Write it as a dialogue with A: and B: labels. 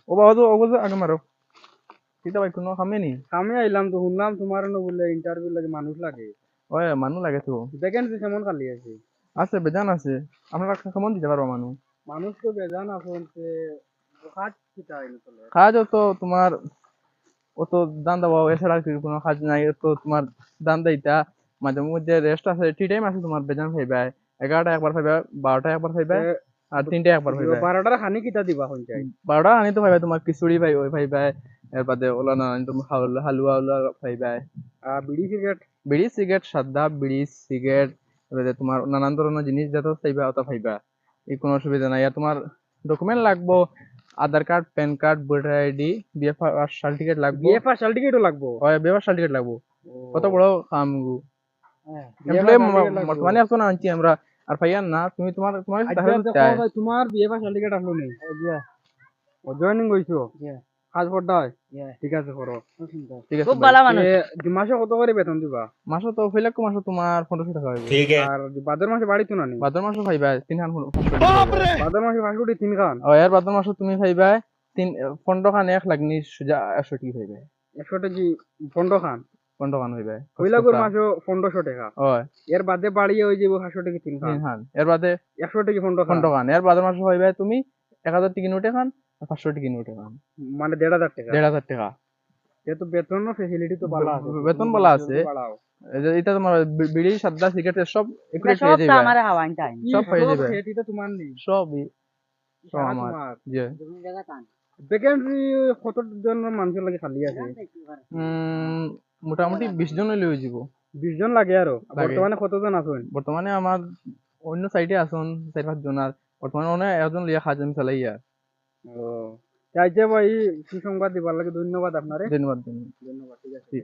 A: ও বাবা তো ওগো আগে মারো কিতা ভাই কোনো কামে নি
B: আমি আইলাম তো শুনলাম তোমার না বলে ইন্টারভিউ লাগে মানুষ লাগে
A: ওই মানু লাগে তো
B: ভ্যাকেন্সি কেমন খালি আছে
A: আছে বেজান আছে আপনারা কেমন দিতে পারবো মানু
B: মানুষ তো বেজান আছে কাজ কিটা আইলো চলে
A: কাজও তো তোমার অত দান দেওয়া এছাড়া আর কি কোনো কাজ নাই তো তোমার দান দেইতা মাঝে মধ্যে রেস্ট আছে টি টাইম আছে তোমার বেজান খাইবাই 11টা একবার খাইবা 12টা একবার খাইবা আর 3টা একবার খাইবা
B: 12টার খানি কিটা দিবা হন চাই
A: 12টা আনি তো খাইবা তোমার খিচুড়ি ভাই ওই খাইবা এর বাদে ওলা না আনি তুমি হালুয়া উলা খাইবা
B: বিড়ি সিগারেট
A: বিড়ি সিগারেট সাদা বিড়ি সিগারেট এবারে তোমার নানান ধরনের জিনিস যত চাইবা অত খাইবা এই কোনো অসুবিধা নাই আর তোমার ডকুমেন্ট লাগবো Aadhaar card PAN card voter ID BFR certificate লাগবো
B: বিএফআর সার্টিফিকেটও লাগবো
A: হয় বিএফআর সার্টিফিকেট লাগবো কত বড় কাম গো
B: বিএফআর
A: এমপ্লয়
B: সার্টিফিকেট লাগবো
A: বর্তমানে এখন আনছি আমরা আর ভাইয়া না তুমি তোমার তোমার
B: তোমার বিএফআর সার্টিফিকেট আসলো নেই ও জয়েনিং হইছো কাজ করতে হয় ঠিক আছে করো
A: ঠিক আছে
C: খুব ভালো মানুষ
B: মাসে কত করে বেতন দিবা
A: মাসে তো ফেলাক মাসে তোমার 1500 টাকা হইবে
B: আর ভাদ্র মাসে বাড়ি তো না নি
A: ভাদ্র মাসে খাইবা 3
B: ভাদ্র মাসে 5 তিন খান
A: ও এর ভাদ্র মাসে তুমি খাইবা 15 খান 1 লাগনি সুজা 100 টাকা খাইবা
B: 100 টাকা 15 খান
A: 15 খান হইবে
B: কইলাগুর মাসে 1500 টাকা
A: হয়
B: এর বাদে বাড়িয়ে হই যাব 500 টাকা তিন খান
A: 3 খান এর বাদে
B: 100 টাকা 15 খান
A: 15 খান এর ভাদ্র মাসে হইবে তুমি 1000 টাকা নোটে খান আর 500 টাকা নোটে খান
B: মানে 1500 টাকা
A: 1500 টাকা
B: এত বেতন ফ্যাসিলিটি তো ভালো আছে
A: বেতন বলা আছে এটা তোমার বিড়ি সাদা সিগারেট সব একটু
C: সব
A: পেয়ে
C: তো
A: যাবে
C: আমারে হাওয়াইন টাইম
A: সব পেয়ে যাবে
B: এটা তোমার নেই
A: সবই সব
B: সারা
A: আমার
B: তোমার
A: জি
C: তুমি জায়গা টান
B: ভ্যাকেন্সি কত জন মানুষের লাগে খালি আছে
A: মোটামুটি 20 জন হইলে হয়ে যাব
B: 20 জন লাগে আরো
A: লাগে।
B: বর্তমানে কতজন আছেন
A: বর্তমানে আমার অন্য সাইডে আছেন 4-5 জন আর বর্তমানে অনেক একজন লিয়া কাজ আমি চালাই আর
B: ও চাইছে ভাই সুসংবাদ দিবার লাগে ধন্যবাদ আপনারে
A: ধন্যবাদ
B: ধন্যবাদ ঠিক আছে
A: ঠিক